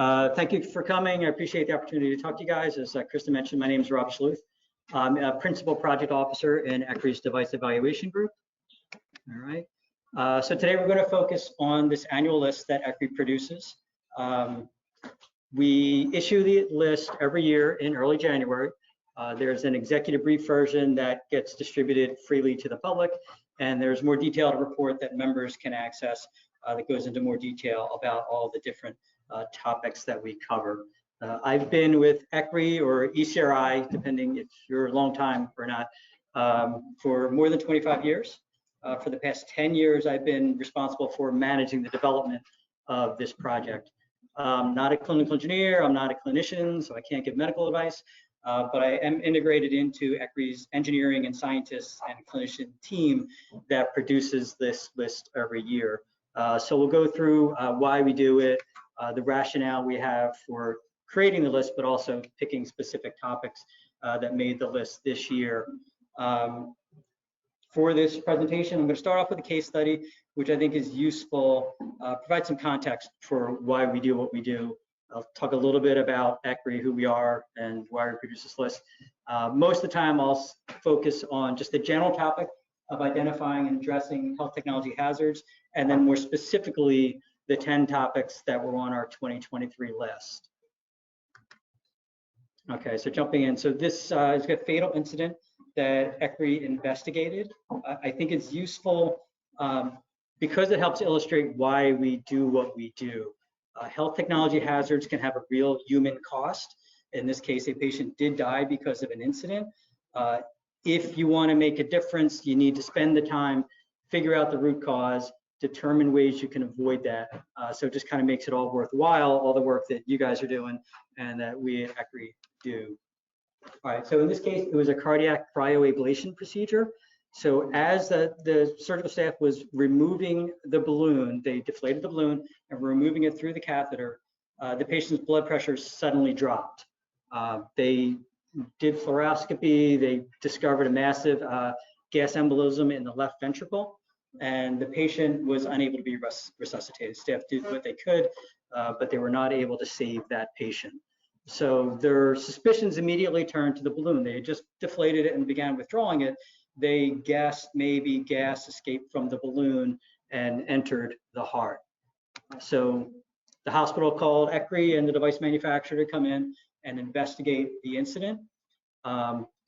Thank you for coming. I appreciate the opportunity to talk to you guys. As Krista mentioned, my name is Rob Schluth. I'm a Principal Project Officer in ECRI's Device Evaluation Group. All right. So today we're going to focus on this annual list that ECRI produces. We issue the list every year in early January. There's an executive brief version that gets distributed freely to the public, and there's more detailed report that members can access that goes into more detail about all the different topics that we cover. I've been with ECRI or ECRI, depending if you're a long time or not, for more than 25 years. For the past 10 years, I've been responsible for managing the development of this project. I'm not a clinical engineer, I'm not a clinician, so I can't give medical advice, but I am integrated into ECRI's engineering and scientists and clinician team that produces this list every year. So we'll go through why we do it, the rationale we have for creating the list, but also picking specific topics that made the list this year. For this presentation, I'm going to start off with a case study, which I think is useful, provide some context for why we do what we do. I'll talk a little bit about ECRI, who we are, and why we produce this list. Most of the time, I'll focus on just the general topic of identifying and addressing health technology hazards, and then more specifically, the 10 topics that were on our 2023 list. Okay, so jumping in. So this is a fatal incident that ECRI investigated. I think it's useful because it helps illustrate why we do what we do. Health technology hazards can have a real human cost. In this case, a patient did die because of an incident. If you want to make a difference, you need to spend the time, figure out the root cause, determine ways you can avoid that. So it just kind of makes it all worthwhile, all the work that you guys are doing and that we at ECRI do. All right, so in this case, it was a cardiac cryoablation procedure. So as the surgical staff was removing the balloon, they deflated the balloon and were removing it through the catheter, the patient's blood pressure suddenly dropped. They did fluoroscopy, they discovered a massive gas embolism in the left ventricle, and the patient was unable to be resuscitated. Staff did what they could, but they were not able to save that patient. So their suspicions immediately turned to the balloon. They had just deflated it and began withdrawing it. They guessed maybe gas escaped from the balloon and entered the heart. So the hospital called ECRI and the device manufacturer to come in and investigate the incident.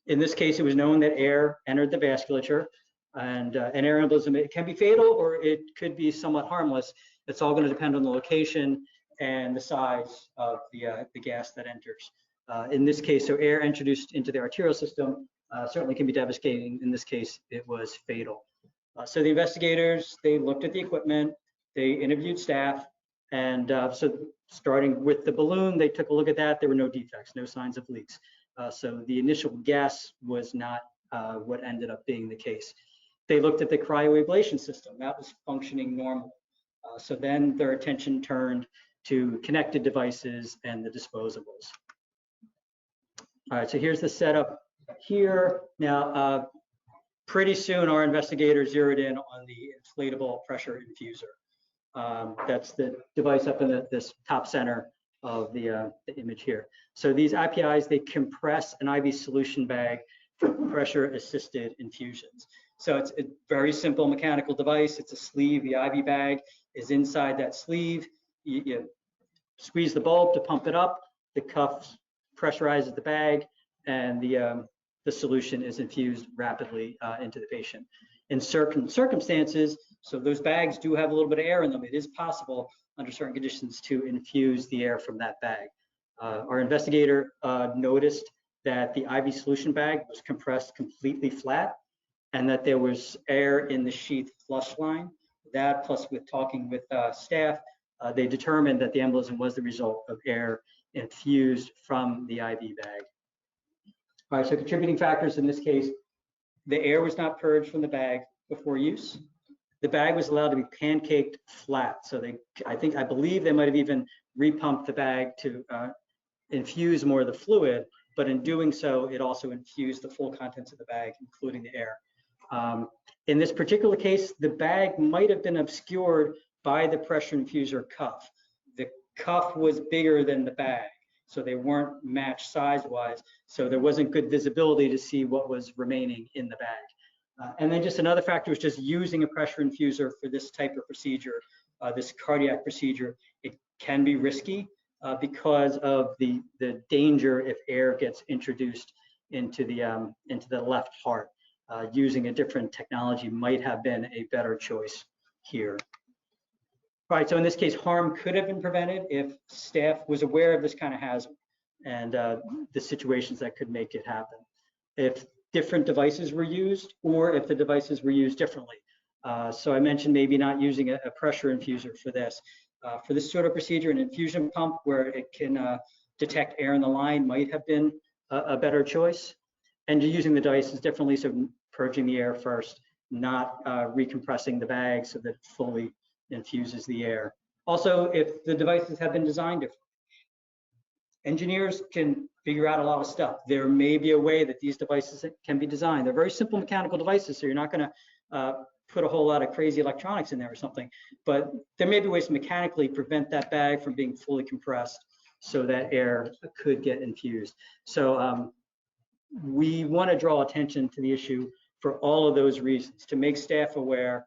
In this case, it was known that air entered the vasculature, and an air embolism, it can be fatal or it could be somewhat harmless. It's all going to depend on the location and the size of the gas that enters. In this case, so air introduced into the arterial system certainly can be devastating. In this case, it was fatal. So the investigators, they looked at the equipment, they interviewed staff, and so starting with the balloon, they took a look at that. There were no defects, no signs of leaks. So the initial guess was not what ended up being the case. They looked at the cryoablation system. That was functioning normal. So then their attention turned to connected devices and the disposables. All right, so here's the setup here. Now, pretty soon our investigators zeroed in on the inflatable pressure infuser. That's the device up in this top center of the image here. So these IPIs, they compress an IV solution bag for pressure-assisted infusions. So it's a very simple mechanical device. It's a sleeve. The IV bag is inside that sleeve. You squeeze the bulb to pump it up. The cuff pressurizes the bag, and the solution is infused rapidly into the patient. In certain circumstances, so those bags do have a little bit of air in them. It is possible under certain conditions to infuse the air from that bag. Our investigator noticed that the IV solution bag was compressed completely flat, and that there was air in the sheath flush line. That, plus with talking with staff, they determined that the embolism was the result of air infused from the IV bag. All right, so contributing factors in this case, the air was not purged from the bag before use. The bag was allowed to be pancaked flat. So I believe they might have even repumped the bag to infuse more of the fluid, but in doing so, it also infused the full contents of the bag, including the air. In this particular case, the bag might have been obscured by the pressure infuser cuff. The cuff was bigger than the bag, so they weren't matched size-wise, so there wasn't good visibility to see what was remaining in the bag. And then just another factor was just using a pressure infuser for this type of procedure, this cardiac procedure. It can be risky because of the danger if air gets introduced into the left heart. Using a different technology might have been a better choice here. All right, so in this case, harm could have been prevented if staff was aware of this kind of hazard and the situations that could make it happen. If different devices were used or if the devices were used differently. So I mentioned maybe not using a pressure infuser for this. For this sort of procedure, an infusion pump where it can detect air in the line might have been a better choice. And using the devices differently, so purging the air first, not recompressing the bag so that it fully infuses the air. Also, if the devices have been designed differently. Engineers can figure out a lot of stuff. There may be a way that these devices can be designed. They're very simple mechanical devices, so you're not going to put a whole lot of crazy electronics in there or something, but there may be ways to mechanically prevent that bag from being fully compressed so that air could get infused. So we want to draw attention to the issue for all of those reasons, to make staff aware,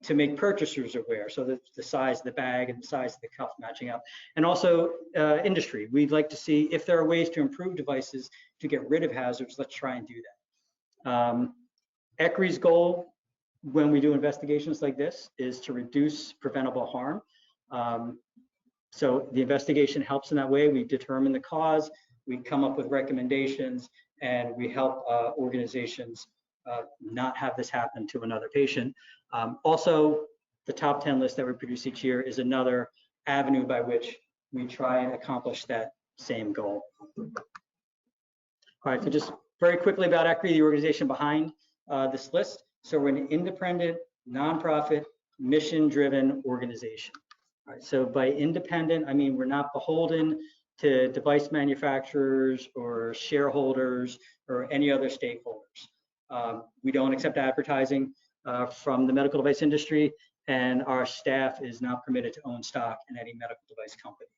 to make purchasers aware, so that the size of the bag and the size of the cuff matching up. And also industry, we'd like to see if there are ways to improve devices to get rid of hazards, let's try and do that. ECRI's goal when we do investigations like this is to reduce preventable harm. So the investigation helps in that way. We determine the cause, we come up with recommendations, and we help organizations not have this happen to another patient. Also, the top 10 list that we produce each year is another avenue by which we try and accomplish that same goal. All right, so just very quickly about ECRI, the organization behind this list. So we're an independent, nonprofit, mission-driven organization. All right, so by independent, I mean we're not beholden to device manufacturers or shareholders or any other stakeholders. We don't accept advertising from the medical device industry, and our staff is not permitted to own stock in any medical device company.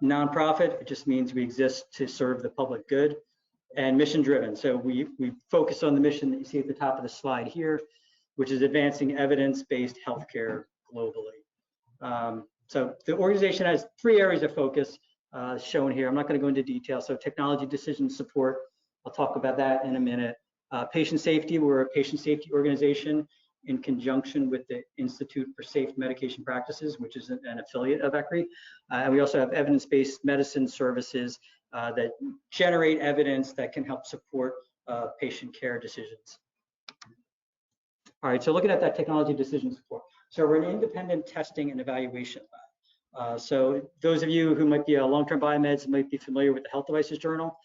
Nonprofit, it just means we exist to serve the public good. And mission driven, so we focus on the mission that you see at the top of the slide here, which is advancing evidence-based healthcare globally. So the organization has 3 areas of focus shown here. I'm not going to go into detail. So technology decision support, I'll talk about that in a minute. Patient safety, we're a patient safety organization in conjunction with the Institute for Safe Medication Practices, which is an affiliate of ECRI. And we also have evidence-based medicine services that generate evidence that can help support patient care decisions. All right, so looking at that technology decision support. So we're an independent testing and evaluation lab. So those of you who might be long-term biomeds might be familiar with the Health Devices Journal.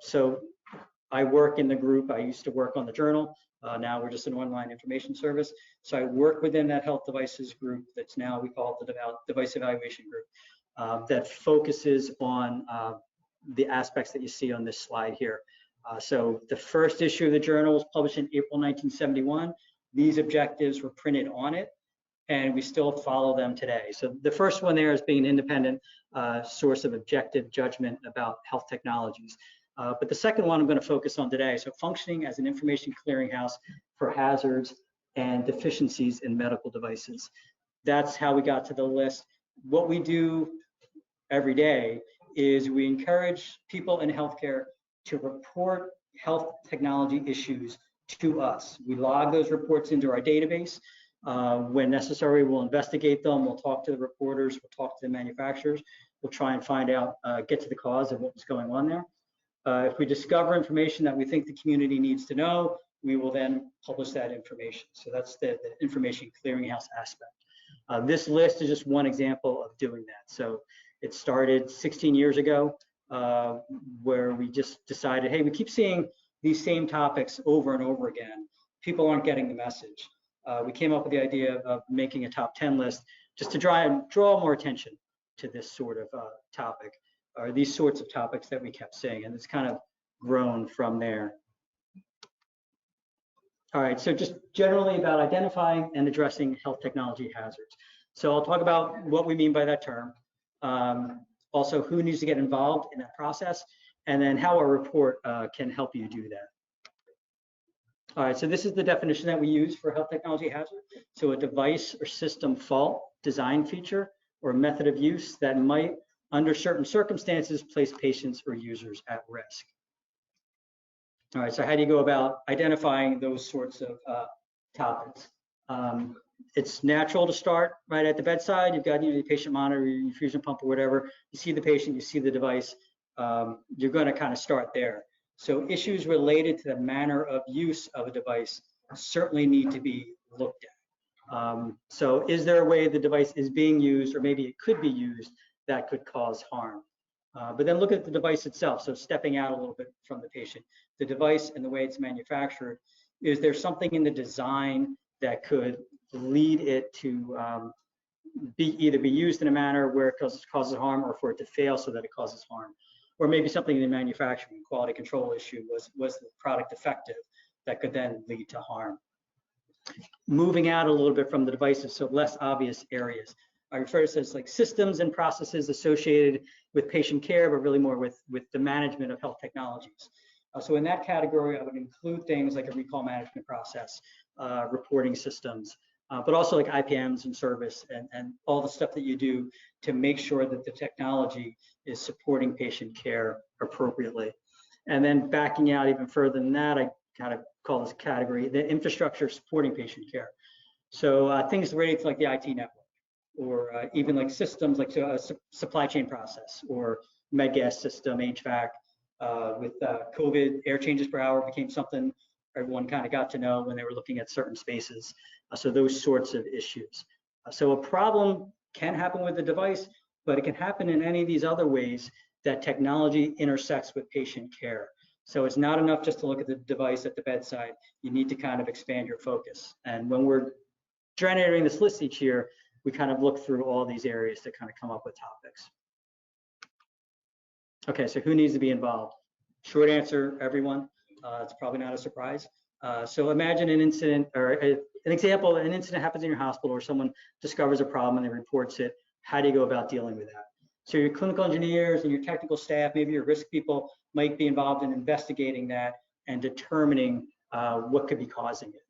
So I work in the group. I used to work on the journal. Now we're just an online information service. So I work within that health devices group that's now, we call it the device evaluation group, that focuses on the aspects that you see on this slide here. So the first issue of the journal was published in April 1971. These objectives were printed on it, and we still follow them today. So the first one there is being an independent source of objective judgment about health technologies. But the second one I'm going to focus on today, so functioning as an information clearinghouse for hazards and deficiencies in medical devices. That's how we got to the list. What we do every day is we encourage people in healthcare to report health technology issues to us. We log those reports into our database. When necessary, we'll investigate them. We'll talk to the reporters. We'll talk to the manufacturers. We'll try and find out, get to the cause of what's going on there. If we discover information that we think the community needs to know, we will then publish that information. So that's the information clearinghouse aspect. This list is just one example of doing that. So it started 16 years ago, where we just decided, hey, we keep seeing these same topics over and over again. People aren't getting the message. We came up with the idea of making a top 10 list just to try and draw more attention to this sort of topic, or these sorts of topics that we kept seeing, and it's kind of grown from there. All right, so just generally about identifying and addressing health technology hazards. So I'll talk about what we mean by that term. Also, who needs to get involved in that process, and then how a report can help you do that. All right, so this is the definition that we use for health technology hazard. So a device or system fault, design feature, or method of use that might, under certain circumstances, place patients or users at risk. All right, so how do you go about identifying those sorts of topics? It's natural to start right at the bedside. You've got your patient monitor, your infusion pump, or whatever. You see the patient, you see the device. You're going to kind of start there. So issues related to the manner of use of a device certainly need to be looked at. So is there a way the device is being used, or maybe it could be used, that could cause harm? But then look at the device itself. So stepping out a little bit from the patient, the device and the way it's manufactured, is there something in the design that could lead it to either be used in a manner where it causes harm, or for it to fail so that it causes harm? Or maybe something in the manufacturing quality control issue was the product effective that could then lead to harm. Moving out a little bit from the devices, so less obvious areas. I refer to this as like systems and processes associated with patient care, but really more with the management of health technologies. So in that category, I would include things like a recall management process, reporting systems, but also like IPMs and service and all the stuff that you do to make sure that the technology is supporting patient care appropriately. And then backing out even further than that, I kind of call this category the infrastructure supporting patient care. So things related to like the IT network, or even like systems like a supply chain process, or med gas system, HVAC. With COVID, air changes per hour became something everyone kind of got to know when they were looking at certain spaces. So those sorts of issues. So a problem can happen with the device, but it can happen in any of these other ways that technology intersects with patient care. So it's not enough just to look at the device at the bedside. You need to kind of expand your focus. And when we're generating this list each year, we kind of look through all these areas to kind of come up with topics. Okay, so who needs to be involved? Short answer, everyone. It's probably not a surprise. So imagine an incident, or an example, an incident happens in your hospital, or someone discovers a problem and they reports it. How do you go about dealing with that? So your clinical engineers and your technical staff, maybe your risk people, might be involved in investigating that and determining what could be causing it.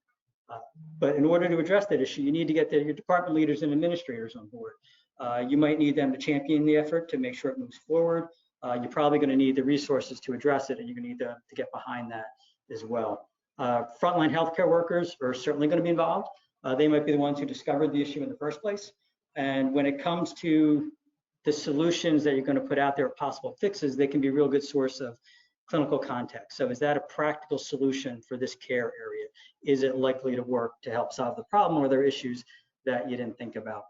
But in order to address that issue, you need to get your department leaders and administrators on board. You might need them to champion the effort to make sure it moves forward. You're probably going to need the resources to address it, and you're going to need to get behind that as well. Frontline healthcare workers are certainly going to be involved. They might be the ones who discovered the issue in the first place. And when it comes to the solutions that you're going to put out there, possible fixes, they can be a real good source of clinical context. So is that a practical solution for this care area? Is it likely to work to help solve the problem, or are there issues that you didn't think about?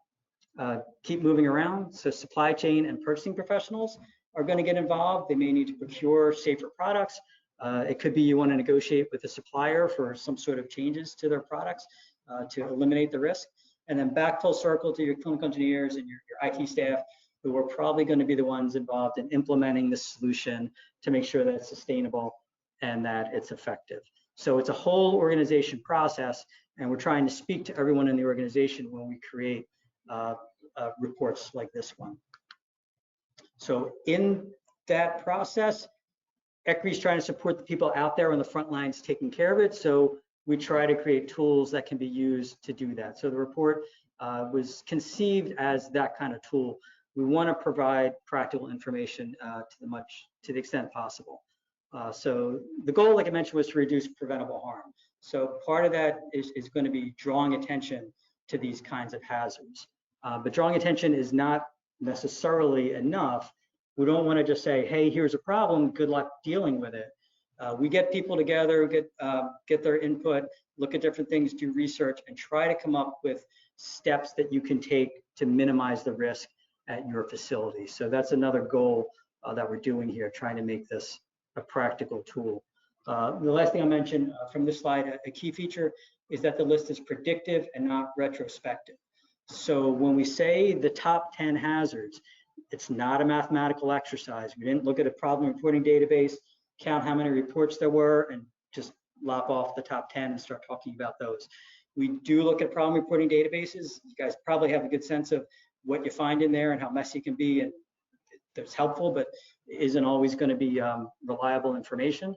Keep moving around. So supply chain and purchasing professionals are going to get involved. They may need to procure safer products. It could be you want to negotiate with a supplier for some sort of changes to their products to eliminate the risk. And then back full circle to your clinical engineers and your IT staff, who are probably going to be the ones involved in implementing the solution to make sure that it's sustainable and that it's effective. So it's a whole organization process, and we're trying to speak to everyone in the organization when we create reports like this one. So in that process, ECRI is trying to support the people out there on the front lines taking care of it. So we try to create tools that can be used to do that. So the report was conceived as that kind of tool. We want to provide practical information to the extent possible. So the goal, like I mentioned, was to reduce preventable harm. So part of that is going to be drawing attention to these kinds of hazards. But drawing attention is not necessarily enough. We don't want to just say, hey, here's a problem, good luck dealing with it. We get people together, get their input, look at different things, do research, and try to come up with steps that you can take to minimize the risk at your facility. So that's another goal that we're doing here, trying to make this a practical tool. The last thing I'll mention from this slide, a key feature is that the list is predictive and not retrospective. So when we say the top 10 hazards, it's not a mathematical exercise. We didn't look at a problem reporting database, count how many reports there were, and just lop off the top 10 and start talking about those. We do look at problem reporting databases. You guys probably have a good sense of what you find in there and how messy it can be, and that's helpful, but isn't always going to be reliable information.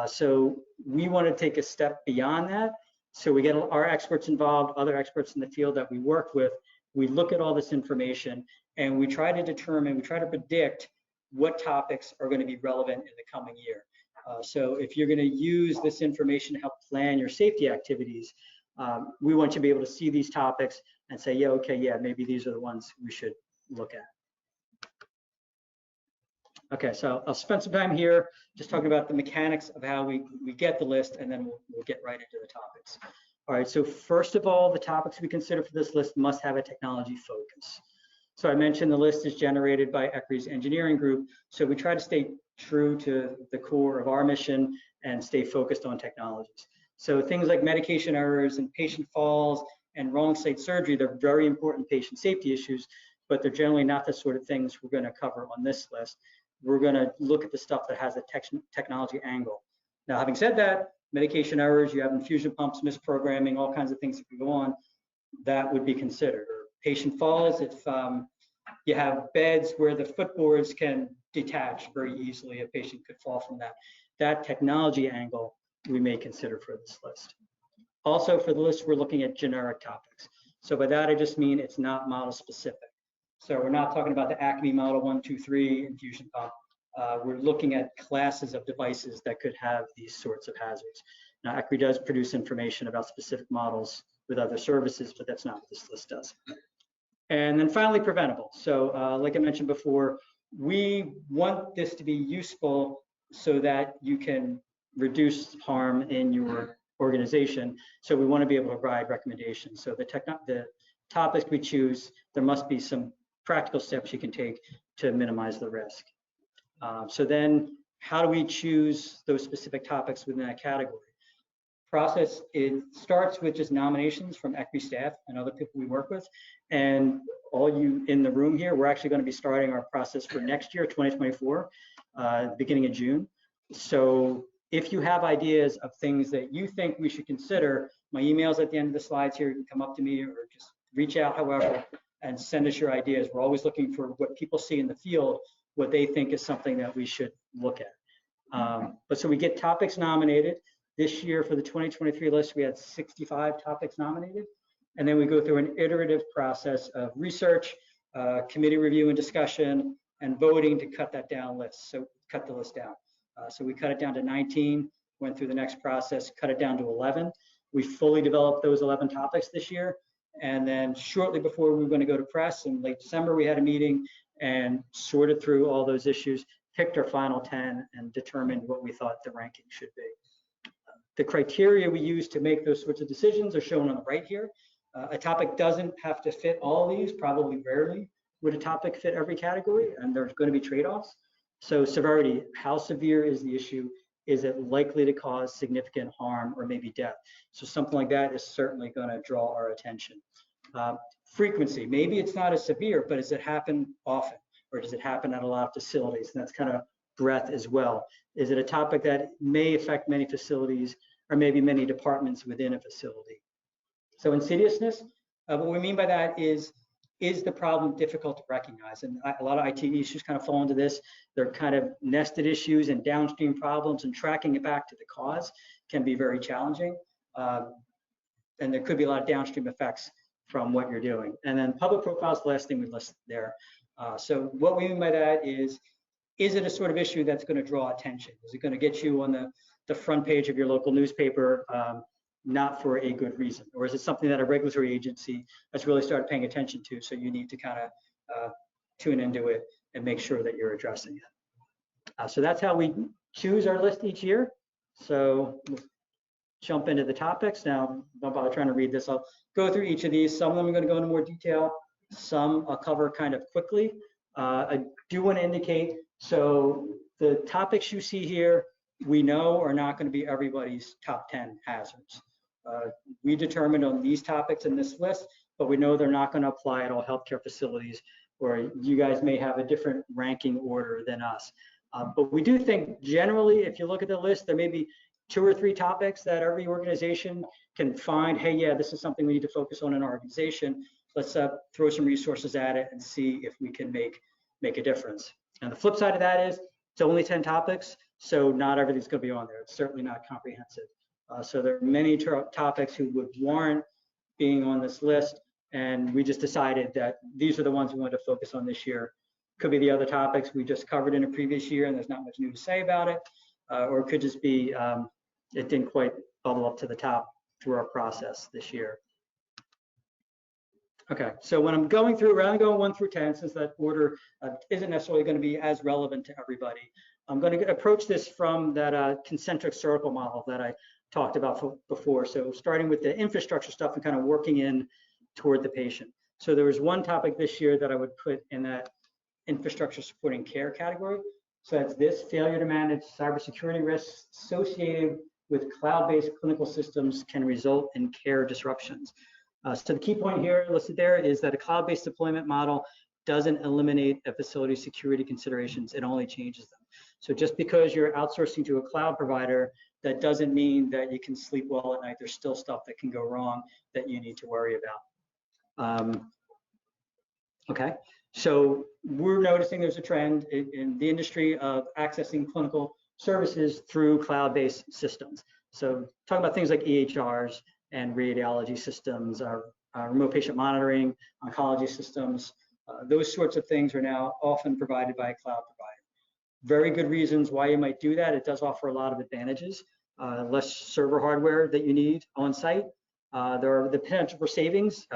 So we want to take a step beyond that. So we get our experts involved, other experts in the field that we work with. We look at all this information and we try to predict what topics are going to be relevant in the coming year. So if you're going to use this information to help plan your safety activities, we want you to be able to see these topics and say, yeah, okay, yeah, maybe these are the ones we should look at. Okay, so I'll spend some time here just talking about the mechanics of how we get the list, and then we'll get right into the topics. All right, so first of all, the topics we consider for this list must have a technology focus. So I mentioned the list is generated by ECRI's engineering group, so we try to stay true to the core of our mission and stay focused on technologies. So things like medication errors and patient falls and wrong site surgery, they're very important patient safety issues, but they're generally not the sort of things we're going to cover on this list. We're going to look at the stuff that has a technology angle. Now, having said that, medication errors, you have infusion pumps, misprogramming, all kinds of things that can go on, that would be considered. Or patient falls, if you have beds where the footboards can detach very easily, a patient could fall from that. That technology angle we may consider for this list. Also for the list, we're looking at generic topics. So by that, I just mean it's not model specific. So we're not talking about the Acme Model 123 infusion pump. We're looking at classes of devices that could have these sorts of hazards. Now, ECRI does produce information about specific models with other services, but that's not what this list does. And then finally, preventable. So like I mentioned before, we want this to be useful so that you can reduce harm in your organization. So we want to be able to provide recommendations. So the topics we choose, there must be some practical steps you can take to minimize the risk. So then how do we choose those specific topics within that category? Process, it starts with just nominations from ECRI staff and other people we work with. And all you in the room here, we're actually going to be starting our process for next year, 2024, beginning of June. So if you have ideas of things that you think we should consider, my email's at the end of the slides here. You can come up to me or just reach out, however, and send us your ideas. We're always looking for what people see in the field, what they think is something that we should look at. But so we get topics nominated. This year for the 2023 list, we had 65 topics nominated. And then we go through an iterative process of research, committee review and discussion, and voting to cut that down list. So cut the list down. So we cut it down to 19, went through the next process, cut it down to 11. We fully developed those 11 topics this year. And then shortly before we were going to go to press in late December, we had a meeting and sorted through all those issues, picked our final 10, and determined what we thought the ranking should be. The criteria we use to make those sorts of decisions are shown on the right here. A topic doesn't have to fit all these, probably rarely would a topic fit every category, and there's going to be trade-offs. So severity, how severe is the issue? Is it likely to cause significant harm or maybe death? So something like that is certainly going to draw our attention. Frequency, maybe it's not as severe, but does it happen often? Or does it happen at a lot of facilities? And that's kind of breadth as well. Is it a topic that may affect many facilities or maybe many departments within a facility? So insidiousness, what we mean by that is the problem difficult to recognize? And a lot of IT issues kind of fall into this. They're kind of nested issues and downstream problems, and tracking it back to the cause can be very challenging. And there could be a lot of downstream effects from what you're doing. And then public profile is the last thing we list there. So what we mean by that is it a sort of issue that's going to draw attention? Is it going to get you on the front page of your local newspaper, not for a good reason? Or is it something that a regulatory agency has really started paying attention to, so you need to kind of tune into it and make sure that you're addressing it? So that's how we choose our list each year. So we'll jump into the topics. Now, don't bother trying to read this. I'll go through each of these. Some of them are going to go into more detail. Some I'll cover kind of quickly. I do want to indicate, so the topics you see here, we know are not going to be everybody's top 10 hazards. We determined on these topics in this list, but we know they're not going to apply at all healthcare facilities, or you guys may have a different ranking order than us. But we do think generally, if you look at the list, there may be 2 or 3 topics that every organization can find, hey, yeah, this is something we need to focus on in our organization. Let's throw some resources at it and see if we can make a difference. And the flip side of that is it's only 10 topics, so not everything's going to be on there. It's certainly not comprehensive. So there are many topics who would warrant being on this list, and we just decided that these are the ones we wanted to focus on this year. Could be the other topics we just covered in a previous year and there's not much new to say about it, or it could just be it didn't quite bubble up to the top through our process this year. Okay, so when I'm going through, rather than going 1 through 10, since that order isn't necessarily going to be as relevant to everybody, I'm going to approach this from that concentric circle model that I talked about before. So starting with the infrastructure stuff and kind of working in toward the patient. So there was one topic this year that I would put in that infrastructure supporting care category. So that's this: failure to manage cybersecurity risks associated with cloud-based clinical systems can result in care disruptions. So the key point here listed there is that a cloud-based deployment model doesn't eliminate a facility security considerations, it only changes them. So just because you're outsourcing to a cloud provider, that doesn't mean that you can sleep well at night. There's still stuff that can go wrong that you need to worry about. Okay, so we're noticing there's a trend in the industry of accessing clinical services through cloud-based systems. So talking about things like EHRs and radiology systems, remote patient monitoring, oncology systems, those sorts of things are now often provided by a cloud provider. Very good reasons why you might do that. It does offer a lot of advantages. Less server hardware that you need on site. There are the potential for savings.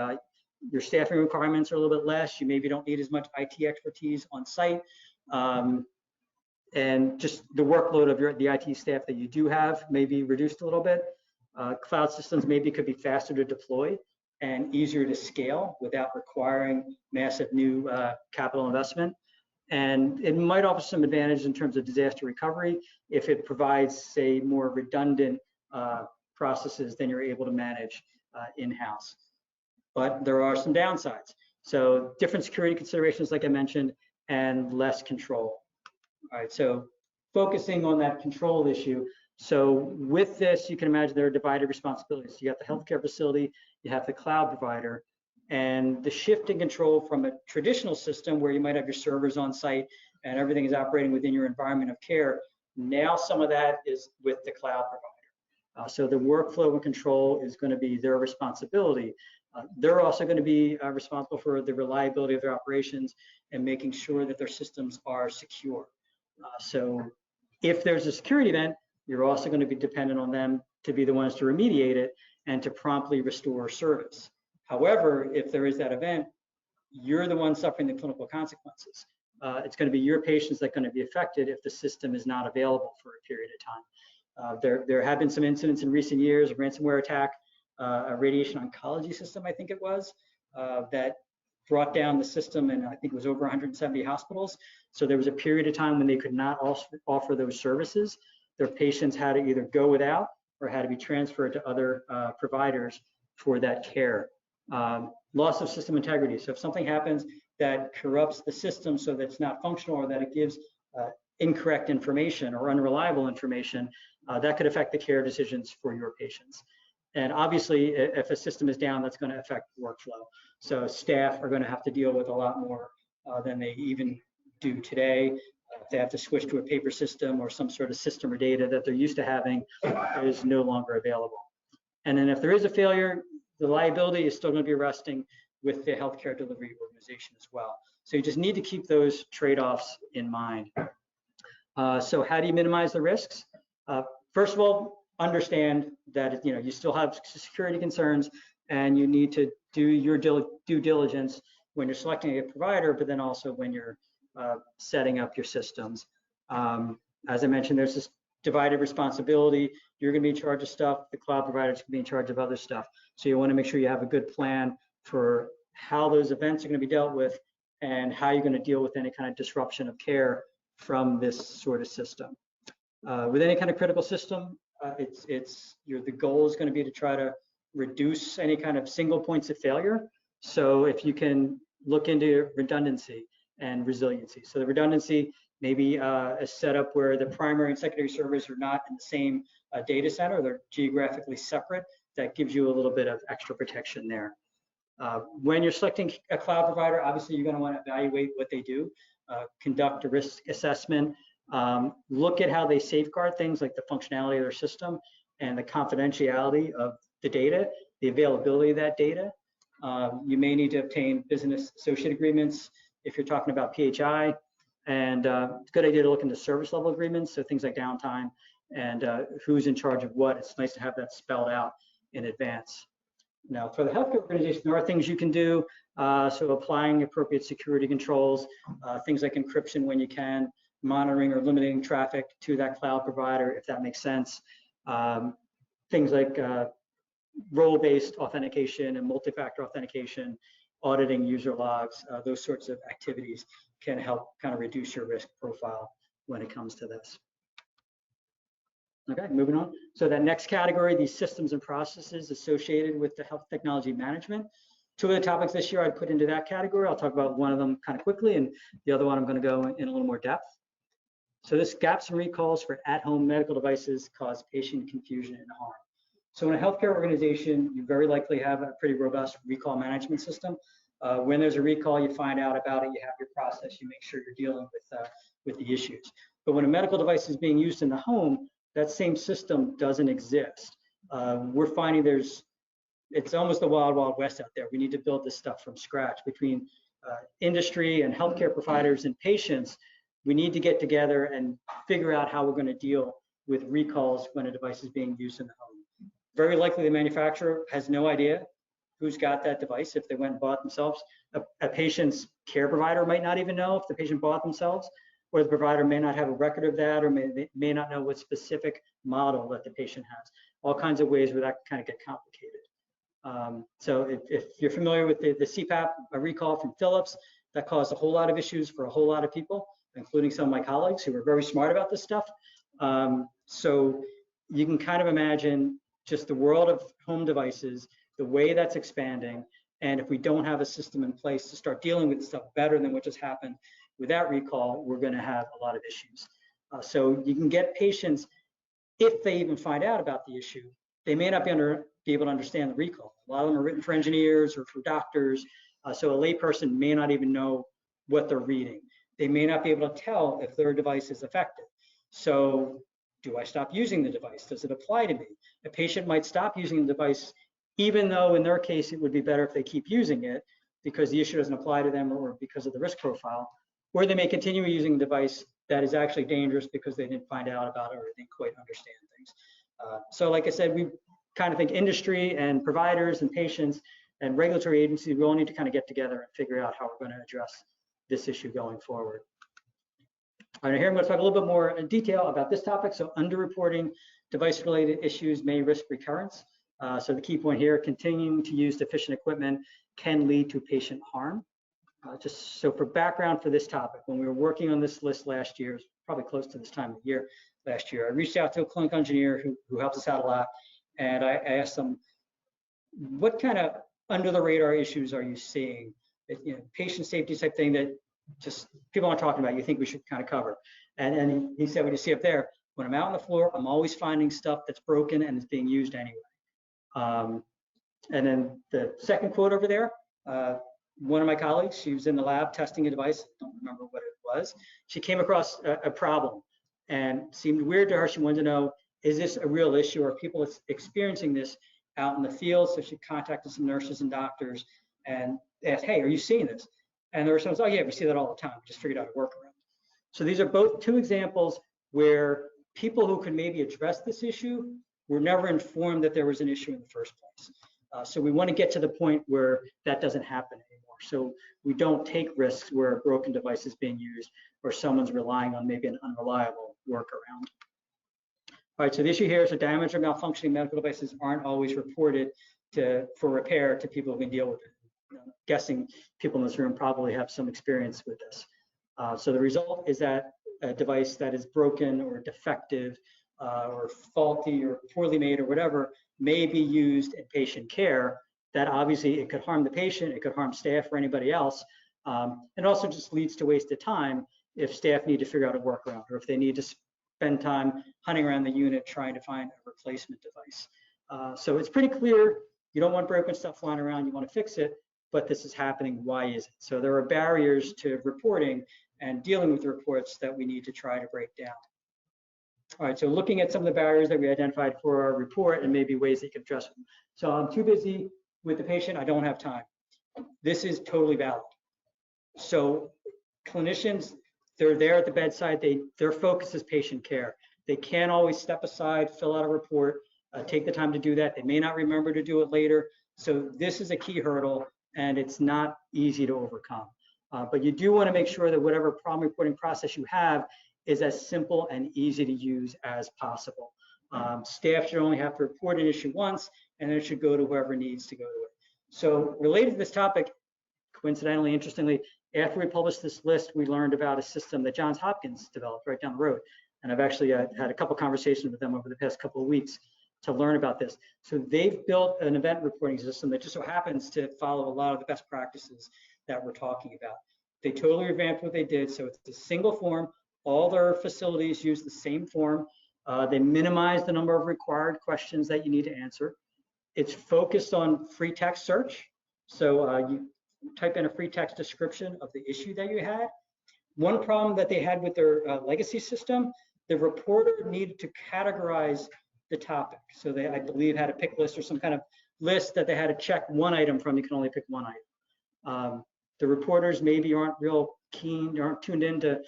Your staffing requirements are a little bit less. You maybe don't need as much IT expertise on site. And just the workload of the IT staff that you do have may be reduced a little bit. Cloud systems maybe could be faster to deploy and easier to scale without requiring massive new capital investment. And it might offer some advantage in terms of disaster recovery if it provides, say, more redundant processes than you're able to manage in-house. But there are some downsides. So different security considerations, like I mentioned, and less control. All right, so focusing on that control issue. So with this, you can imagine there are divided responsibilities. You have the healthcare facility, you have the cloud provider, and the shift in control from a traditional system where you might have your servers on site and everything is operating within your environment of care. Now some of that is with the cloud provider. So the workflow and control is going to be their responsibility. They're also going to be responsible for the reliability of their operations and making sure that their systems are secure. So if there's a security event, you're also going to be dependent on them to be the ones to remediate it and to promptly restore service. However, if there is that event, you're the one suffering the clinical consequences. It's going to be your patients that are going to be affected if the system is not available for a period of time. There have been some incidents in recent years, a ransomware attack, a radiation oncology system, I think it was, that brought down the system, and I think it was over 170 hospitals. So there was a period of time when they could not offer those services. Their patients had to either go without or had to be transferred to other providers for that care. Loss of system integrity. So if something happens that corrupts the system so that it's not functional or that it gives incorrect information or unreliable information, that could affect the care decisions for your patients. And obviously, if a system is down, that's going to affect workflow. So staff are going to have to deal with a lot more than they even do today. If they have to switch to a paper system or some sort of system or data that they're used to having is no longer available. And then if there is a failure, the liability is still going to be resting with the healthcare delivery organization as well. So you just need to keep those trade-offs in mind. So how do you minimize the risks? First of all, understand that you still have security concerns and you need to do your due diligence when you're selecting a provider, but then also when you're setting up your systems. As I mentioned, there's this divided responsibility. You're going to be in charge of stuff. The cloud providers can be in charge of other stuff. So you want to make sure you have a good plan for how those events are going to be dealt with and how you're going to deal with any kind of disruption of care from this sort of system. With any kind of critical system, the goal is going to be to try to reduce any kind of single points of failure. So if you can look into redundancy and resiliency. So the redundancy, maybe a setup where the primary and secondary servers are not in the same data center, they're geographically separate. That gives you a little bit of extra protection there. When you're selecting a cloud provider, obviously you're going to want to evaluate what they do, conduct a risk assessment, look at how they safeguard things like the functionality of their system and the confidentiality of the data, the availability of that data. You may need to obtain business associate agreements if you're talking about PHI, and it's a good idea to look into service level agreements, so things like downtime and who's in charge of what. It's nice to have that spelled out in advance. Now, for the healthcare organization, there are things you can do. So applying appropriate security controls, things like encryption when you can, monitoring or limiting traffic to that cloud provider, if that makes sense. Things like role-based authentication and multi-factor authentication, auditing user logs, those sorts of activities can help kind of reduce your risk profile when it comes to this. Okay, moving on. So that next category, these systems and processes associated with the health technology management. Two of the topics this year I'd put into that category. I'll talk about one of them kind of quickly, and the other one I'm going to go in a little more depth. So this gaps and recalls for at-home medical devices cause patient confusion and harm. So in a healthcare organization, you very likely have a pretty robust recall management system. When there's a recall, you find out about it, you have your process, you make sure you're dealing with the issues. But when a medical device is being used in the home, that same system doesn't exist. We're finding it's almost the wild, wild west out there. We need to build this stuff from scratch between industry and healthcare providers and patients. We need to get together and figure out how we're going to deal with recalls when a device is being used in the home. Very likely the manufacturer has no idea who's got that device if they went and bought themselves. A patient's care provider might not even know if the patient bought themselves, or the provider may not have a record of that, or may not know what specific model that the patient has. All kinds of ways where that can kind of get complicated. So if you're familiar with the CPAP recall from Philips, that caused a whole lot of issues for a whole lot of people, including some of my colleagues who were very smart about this stuff. So you can kind of imagine just the world of home devices, the way that's expanding, and if we don't have a system in place to start dealing with stuff better than what just happened with that recall, we're going to have a lot of issues. So you can get patients, if they even find out about the issue, they may not be able to understand the recall. A lot of them are written for engineers or for doctors, so a layperson may not even know what they're reading. They may not be able to tell if their device is affected. So do I stop using the device? Does it apply to me? A patient might stop using the device, even though in their case it would be better if they keep using it because the issue doesn't apply to them or because of the risk profile. Or they may continue using a device that is actually dangerous because they didn't find out about it or didn't quite understand things. So like I said, we kind of think industry and providers and patients and regulatory agencies, we all need to kind of get together and figure out how we're going to address this issue going forward. All right, here I'm going to talk a little bit more in detail about this topic. So underreporting device-related issues may risk recurrence. So the key point here, continuing to use deficient equipment can lead to patient harm. Just so for background for this topic, when we were working on this list last year, probably close to this time of the year last year, I reached out to a clinical engineer who helps us out a lot, and I asked them, what kind of under the radar issues are you seeing? Patient safety type thing that just people aren't talking about, you think we should kind of cover. And he said, what you see up there, when I'm out on the floor, I'm always finding stuff that's broken and is being used anyway. And then the second quote over there, one of my colleagues, she was in the lab testing a device, I don't remember what it was. She came across a problem and seemed weird to her. She wanted to know, is this a real issue? Are people experiencing this out in the field? So she contacted some nurses and doctors and asked, hey, are you seeing this? And the response, oh yeah, we see that all the time. We just figured out a workaround. So these are both two examples where people who could maybe address this issue were never informed that there was an issue in the first place. So we want to get to the point where that doesn't happen anymore. So we don't take risks where a broken device is being used or someone's relying on maybe an unreliable workaround. All right, so the issue here is that damage or malfunctioning medical devices aren't always reported for repair to people who can deal with it. I'm guessing people in this room probably have some experience with this. So the result is that a device that is broken or defective or faulty or poorly made or whatever may be used in patient care. That obviously it could harm the patient, it could harm staff or anybody else. It also just leads to wasted time if staff need to figure out a workaround, or if they need to spend time hunting around the unit trying to find a replacement device. So it's pretty clear you don't want broken stuff flying around, you want to fix it, but this is happening, why is it? So there are barriers to reporting and dealing with the reports that we need to try to break down. All right, so looking at some of the barriers that we identified for our report and maybe ways that you can address them. So I'm too busy with the patient, I don't have time. This is totally valid. So clinicians, they're there at the bedside, their focus is patient care. They can't always step aside, fill out a report, take the time to do that. They may not remember to do it later. So this is a key hurdle, and it's not easy to overcome. But you do want to make sure that whatever problem reporting process you have is as simple and easy to use as possible. Staff should only have to report an issue once, and then it should go to whoever needs to go to it. So related to this topic, coincidentally, interestingly, after we published this list, we learned about a system that Johns Hopkins developed right down the road. And I've actually had a couple conversations with them over the past couple of weeks to learn about this. So they've built an event reporting system that just so happens to follow a lot of the best practices that we're talking about. They totally revamped what they did. So it's a single form. All their facilities use the same form. They minimize the number of required questions that you need to answer. It's focused on free text search. So you type in a free text description of the issue that you had. One problem that they had with their legacy system, the reporter needed to categorize the topic. So they, I believe, had a pick list or some kind of list that they had to check one item from. You can only pick one item. The reporters maybe aren't real keen, aren't tuned into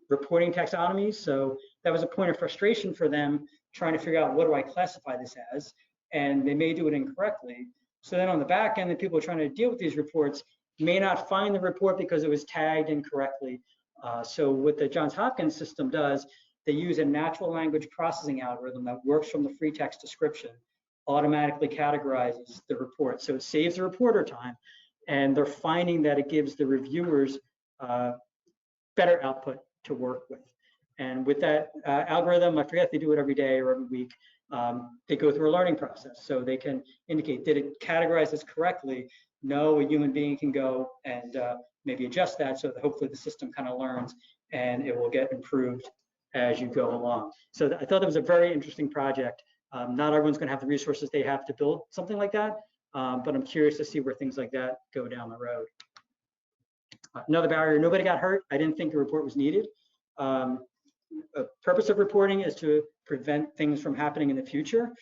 reporting taxonomies. So that was a point of frustration for them trying to figure out, what do I classify this as? And they may do it incorrectly. So then on the back end, the people trying to deal with these reports may not find the report because it was tagged incorrectly. So what the Johns Hopkins system does, they use a natural language processing algorithm that works from the free text description, automatically categorizes the report. So it saves the reporter time, and they're finding that it gives the reviewers better output to work with. And with that algorithm, I forget if they do it every day or every week, they go through a learning process. So they can indicate, did it categorize this correctly? No, a human being can go and maybe adjust that so that hopefully the system kind of learns and it will get improved as you go along. So I thought that was a very interesting project. Not everyone's going to have the resources they have to build something like that, but I'm curious to see where things like that go down the road. Another barrier, nobody got hurt. I didn't think the report was needed. The purpose of reporting is to prevent things from happening in the future.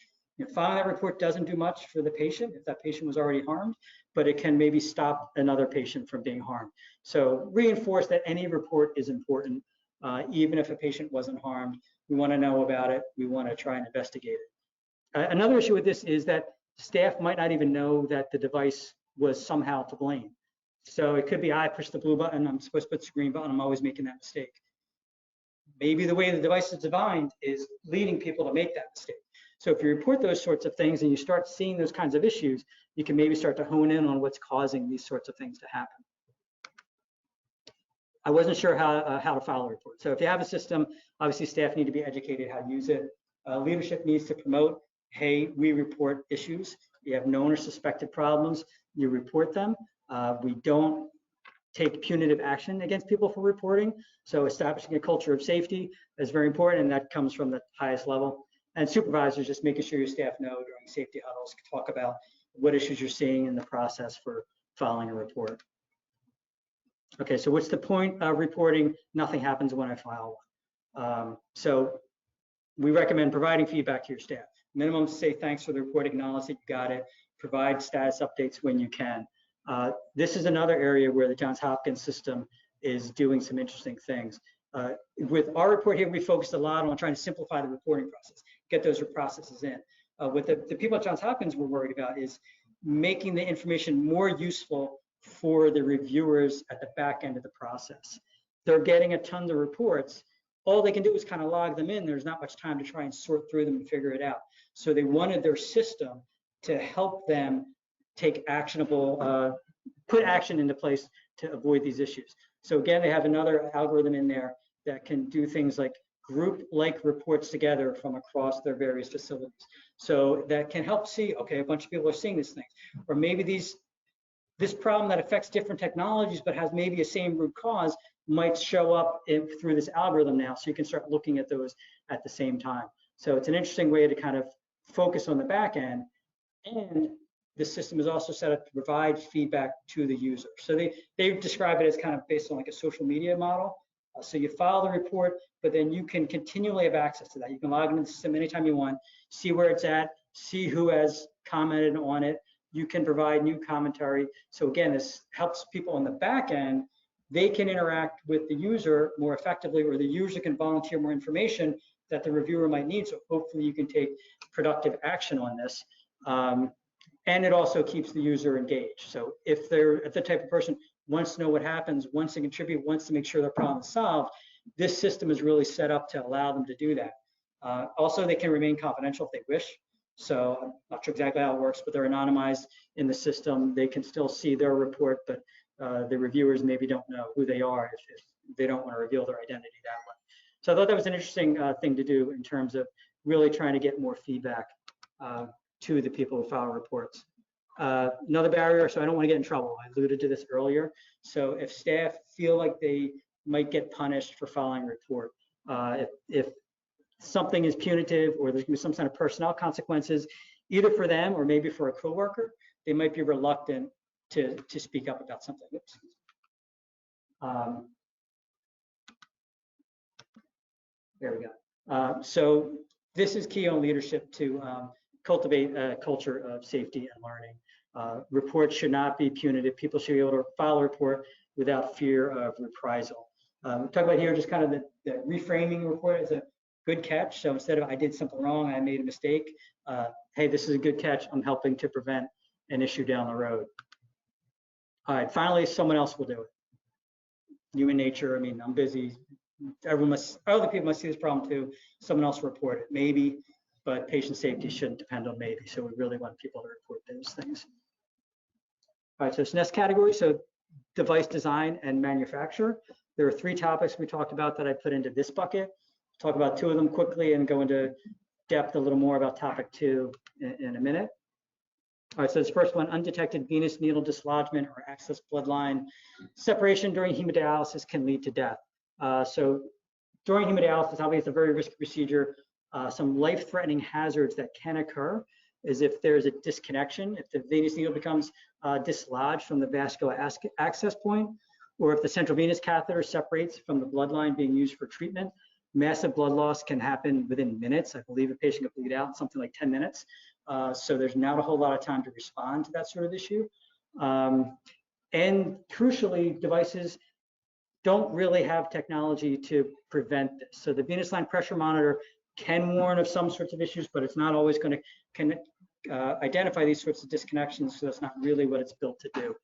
Filing that report doesn't do much for the patient if that patient was already harmed, but it can maybe stop another patient from being harmed. So reinforce that any report is important, even if a patient wasn't harmed. We want to know about it. We want to try and investigate it. Another issue with this is that staff might not even know that the device was somehow to blame. So it could be, I pushed the blue button, I'm supposed to push the green button, I'm always making that mistake. Maybe the way the device is designed is leading people to make that mistake. So if you report those sorts of things and you start seeing those kinds of issues, you can maybe start to hone in on what's causing these sorts of things to happen. I wasn't sure how to file a report. So if you have a system, obviously staff need to be educated how to use it. Leadership needs to promote, hey, we report issues. You have known or suspected problems, you report them. We don't take punitive action against people for reporting. So establishing a culture of safety is very important, and that comes from the highest level. And supervisors, just making sure your staff know during safety huddles, talk about what issues you're seeing in the process for filing a report. Okay, so what's the point of reporting? Nothing happens when I file one. So we recommend providing feedback to your staff. Minimum, say thanks for the report, acknowledge that you got it, provide status updates when you can. This is another area where the Johns Hopkins system is doing some interesting things. With our report here, we focused a lot on trying to simplify the reporting process, get those processes in. What the people at Johns Hopkins were worried about is making the information more useful for the reviewers at the back end of the process. They're getting a ton of reports. All they can do is kind of log them in. There's not much time to try and sort through them and figure it out. So they wanted their system to help them take actionable, put action into place to avoid these issues. So again, they have another algorithm in there that can do things like group like reports together from across their various facilities. So that can help see, okay, a bunch of people are seeing this thing, or maybe this problem that affects different technologies but has maybe a same root cause might show up through this algorithm now, so you can start looking at those at the same time. So it's an interesting way to kind of focus on the back end, and the system is also set up to provide feedback to the user. So they describe it as kind of based on like a social media model. So you file the report, but then you can continually have access to that. You can log into the system anytime you want, see where it's at, see who has commented on it. You can provide new commentary. So again, this helps people on the back end. They can interact with the user more effectively, or the user can volunteer more information that the reviewer might need. So hopefully you can take productive action on this. And it also keeps the user engaged. So if they're the type of person wants to know what happens, wants to contribute, wants to make sure their problem is solved, this system is really set up to allow them to do that. Also, they can remain confidential if they wish. So I'm not sure exactly how it works, but they're anonymized in the system. They can still see their report, but the reviewers maybe don't know who they are if they don't want to reveal their identity that way. So I thought that was an interesting thing to do in terms of really trying to get more feedback to the people who file reports. Another barrier, so I don't want to get in trouble. I alluded to this earlier. So if staff feel like they might get punished for filing a report, if something is punitive or there's going to be some kind of personnel consequences, either for them or maybe for a coworker, they might be reluctant to speak up about something. Oops. There we go. So this is key on leadership to cultivate a culture of safety and learning. Reports should not be punitive. People should be able to file a report without fear of reprisal. Talk about here just kind of the reframing report is a good catch. So instead of I did something wrong, I made a mistake, hey, this is a good catch. I'm helping to prevent an issue down the road. All right, finally, someone else will do it. Human nature, I mean, I'm busy. Other people must see this problem too. Someone else report it, maybe, but patient safety shouldn't depend on maybe. So we really want people to report those things. All right, so this next category, so device design and manufacture. There are 3 topics we talked about that I put into this bucket. Talk about 2 of them quickly and go into depth a little more about topic 2 in a minute. All right, so this first one, undetected venous needle dislodgement or access bloodline separation during hemodialysis can lead to death. So during hemodialysis, obviously it's a very risky procedure. Some life-threatening hazards that can occur is if there's a disconnection, if the venous needle becomes dislodged from the vascular access point, or if the central venous catheter separates from the bloodline being used for treatment. Massive blood loss can happen within minutes. I believe a patient could bleed out in something like 10 minutes. So there's not a whole lot of time to respond to that sort of issue. And crucially, devices don't really have technology to prevent this. So the venous line pressure monitor can warn of some sorts of issues, but it's not always going to identify these sorts of disconnections, so that's not really what it's built to do.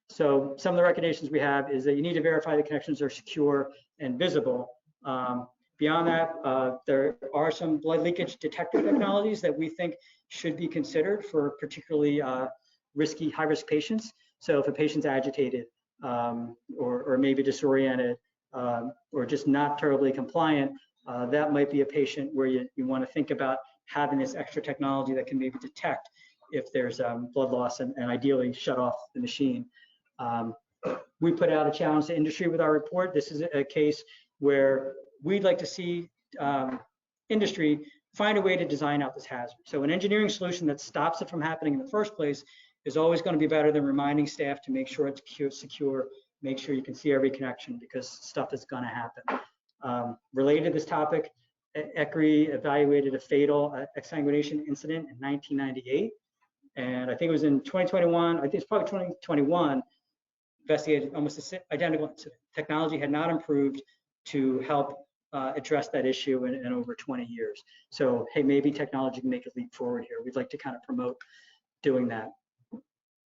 So some of the recommendations we have is that you need to verify the connections are secure and visible. Beyond that, there are some blood leakage detector technologies that we think should be considered for particularly risky, high-risk patients. So if a patient's agitated or maybe disoriented or just not terribly compliant, that might be a patient where you want to think about having this extra technology that can maybe detect if there's blood loss and ideally shut off the machine. We put out a challenge to industry with our report. This is a case where we'd like to see industry find a way to design out this hazard. So an engineering solution that stops it from happening in the first place is always going to be better than reminding staff to make sure it's secure, make sure you can see every connection, because stuff is going to happen. Related to this topic, ECRI evaluated a fatal exsanguination incident in 1998. And I think it was in 2021, I think it's probably 2021, investigated almost identical incident. Technology had not improved to help address that issue in over 20 years. So, hey, maybe technology can make a leap forward here. We'd like to kind of promote doing that.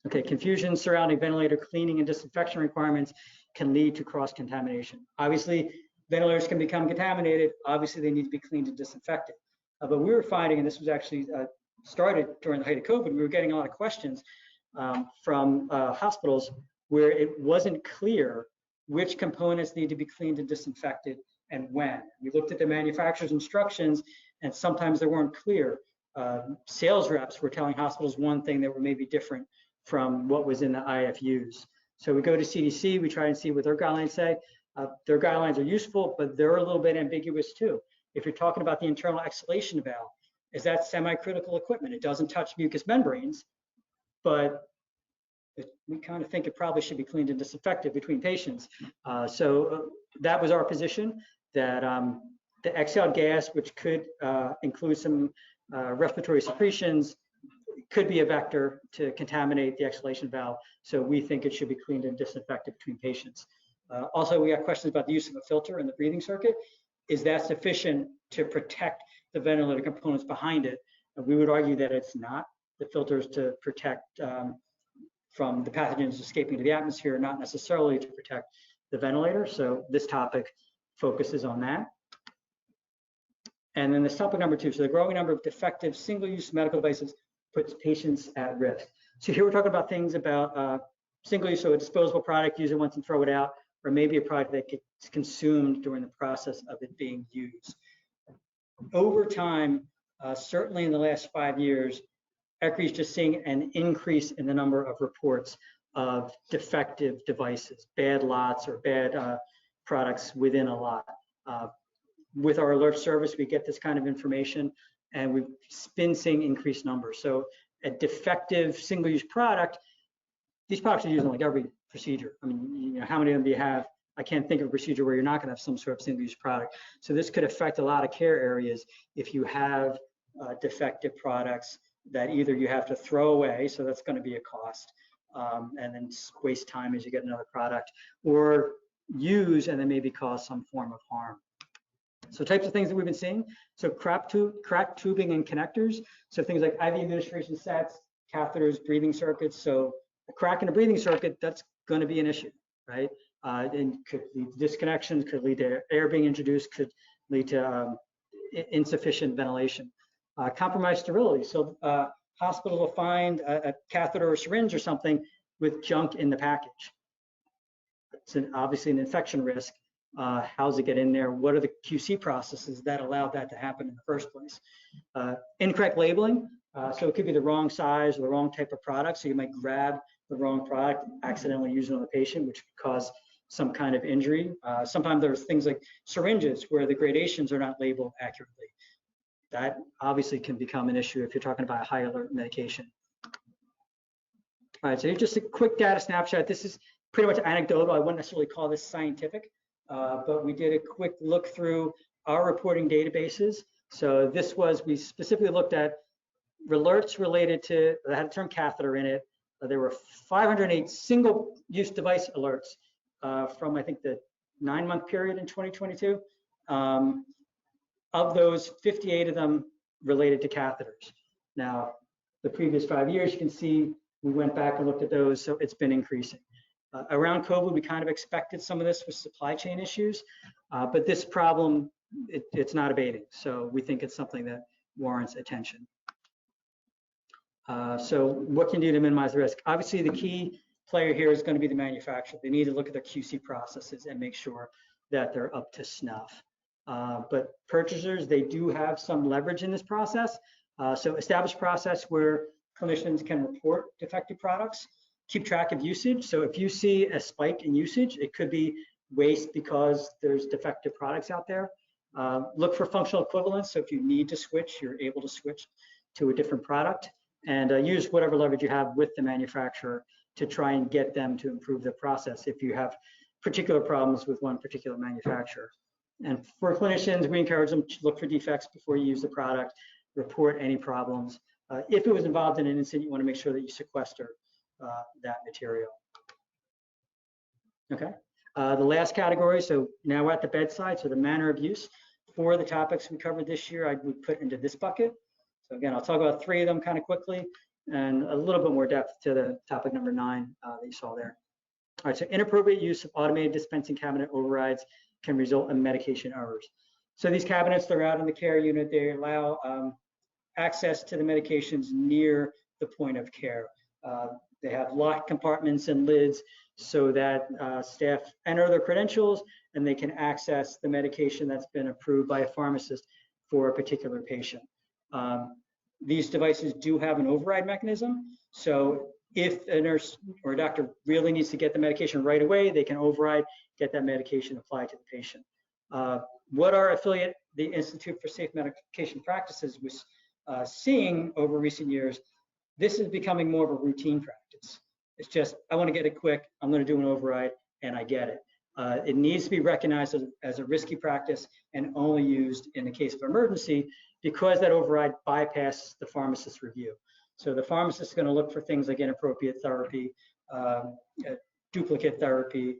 Okay, confusion surrounding ventilator cleaning and disinfection requirements can lead to cross-contamination. Obviously, ventilators can become contaminated. Obviously, they need to be cleaned and disinfected. But we were finding, and this was actually started during the height of COVID, we were getting a lot of questions from hospitals where it wasn't clear which components need to be cleaned and disinfected and when. We looked at the manufacturer's instructions, and sometimes they weren't clear. Sales reps were telling hospitals one thing that were maybe different from what was in the IFUs. So we go to CDC, we try and see what their guidelines say. Their guidelines are useful, but they're a little bit ambiguous too. If you're talking about the internal exhalation valve, is that semi-critical equipment? It doesn't touch mucous membranes, but we kind of think it probably should be cleaned and disinfected between patients. So that was our position, that the exhaled gas, which could include some respiratory secretions, could be a vector to contaminate the exhalation valve. So we think it should be cleaned and disinfected between patients. Also, we got questions about the use of a filter in the breathing circuit. Is that sufficient to protect the ventilator components behind it? And we would argue that it's not. The filter is to protect from the pathogens escaping to the atmosphere, not necessarily to protect the ventilator. So this topic focuses on that. And then this topic number 2, so the growing number of defective single-use medical devices puts patients at risk. So here we're talking about things about single-use, so a disposable product, use it once and throw it out, or maybe a product that gets consumed during the process of it being used. Over time, certainly in the last 5 years, ECRI is just seeing an increase in the number of reports of defective devices, bad lots or bad products within a lot. With our alert service, we get this kind of information, and we've been seeing increased numbers. So a defective single-use product, these products are used in like every procedure. I mean, you know, how many of them do you have? I can't think of a procedure where you're not going to have some sort of single-use product. So this could affect a lot of care areas if you have defective products that either you have to throw away, so that's going to be a cost, and then waste time as you get another product, or use and then maybe cause some form of harm. So types of things that we've been seeing, so cracked tubing and connectors, so things like IV administration sets, catheters, breathing circuits. So a crack in a breathing circuit, that's going to be an issue, right? And could lead to disconnections, could lead to air being introduced, could lead to insufficient ventilation. Compromised sterility, so hospitals will find a catheter or syringe or something with junk in the package. It's obviously an infection risk. How does it get in there? What are the QC processes that allow that to happen in the first place? Incorrect labeling, so it could be the wrong size or the wrong type of product, so you might grab the wrong product, accidentally use it on the patient, which could cause some kind of injury. Sometimes there's things like syringes where the gradations are not labeled accurately. That obviously can become an issue if you're talking about a high alert medication. All right, so here's just a quick data snapshot. This is pretty much anecdotal. I wouldn't necessarily call this scientific, but we did a quick look through our reporting databases. So this was, we specifically looked at alerts related to, that had the term catheter in it. There were 508 single-use device alerts from, I think, the 9-month period in 2022. Of those, 58 of them related to catheters. Now, the previous 5 years, you can see we went back and looked at those, so it's been increasing. Around COVID, we kind of expected some of this with supply chain issues, but this problem, it's not abating. So we think it's something that warrants attention. So what can you do to minimize the risk? Obviously, the key player here is going to be the manufacturer. They need to look at their QC processes and make sure that they're up to snuff. But purchasers, they do have some leverage in this process. So established process where clinicians can report defective products, keep track of usage. So if you see a spike in usage, it could be waste because there's defective products out there. Look for functional equivalence. So if you need to switch, you're able to switch to a different product, and use whatever leverage you have with the manufacturer to try and get them to improve the process if you have particular problems with one particular manufacturer. And for clinicians, we encourage them to look for defects before you use the product, report any problems. If it was involved in an incident, you want to make sure that you sequester that material. Okay, the last category, so now we're at the bedside, so the manner of use. 4 of the topics we covered this year, I would put into this bucket. So again, I'll talk about 3 of them kind of quickly and a little bit more depth to the topic number 9 that you saw there. All right, so inappropriate use of automated dispensing cabinet overrides can result in medication errors. So these cabinets, they're out in the care unit. They allow access to the medications near the point of care. They have locked compartments and lids so that staff enter their credentials and they can access the medication that's been approved by a pharmacist for a particular patient. These devices do have an override mechanism. So if a nurse or a doctor really needs to get the medication right away, they can override, get that medication applied to the patient. What our affiliate, the Institute for Safe Medication Practices, was seeing over recent years, this is becoming more of a routine practice. It's just, I want to get it quick, I'm going to do an override, and I get it. It needs to be recognized as a risky practice and only used in the case of emergency, because that override bypasses the pharmacist's review. So the pharmacist is going to look for things like inappropriate therapy, duplicate therapy,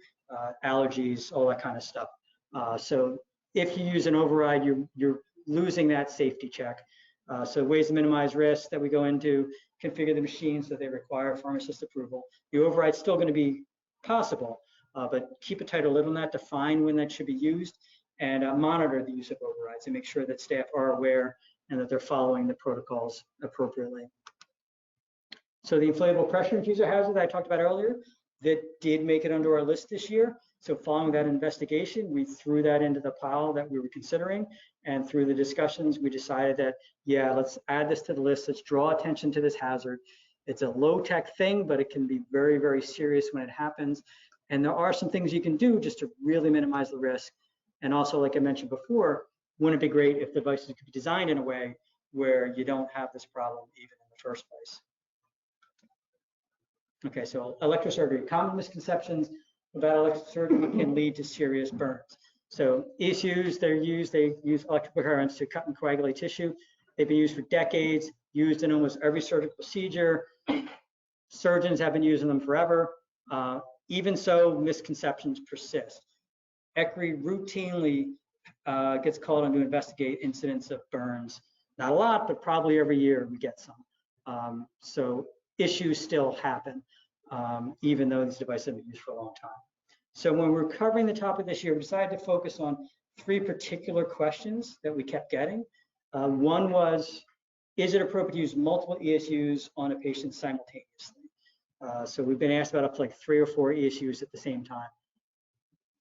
allergies, all that kind of stuff. So if you use an override, you're losing that safety check. So ways to minimize risk that we go into: configure the machine so they require pharmacist approval. The override's still going to be possible, but keep a tighter lid on that, define when that should be used, and monitor the use of overrides and make sure that staff are aware and that they're following the protocols appropriately. So the inflatable pressure infuser hazard that I talked about earlier, that did make it under our list this year. So following that investigation, we threw that into the pile that we were considering, and through the discussions, we decided that, yeah, let's add this to the list. Let's draw attention to this hazard. It's a low-tech thing, but it can be very, very serious when it happens. And there are some things you can do just to really minimize the risk. And also, like I mentioned before, wouldn't it be great if devices could be designed in a way where you don't have this problem even in the first place? Okay, so electrosurgery. Common misconceptions about electrosurgery can lead to serious burns. So ECUs, they use electrical currents to cut and coagulate tissue. They've been used for decades, used in almost every surgical procedure. Surgeons have been using them forever. Even so, misconceptions persist. ECRI routinely gets called on to investigate incidents of burns. Not a lot, but probably every year we get some. So issues still happen, even though these devices have been used for a long time. So when we're covering the topic this year, we decided to focus on 3 particular questions that we kept getting. One was, is it appropriate to use multiple ESUs on a patient simultaneously? So we've been asked about up to like 3 or 4 ESUs at the same time.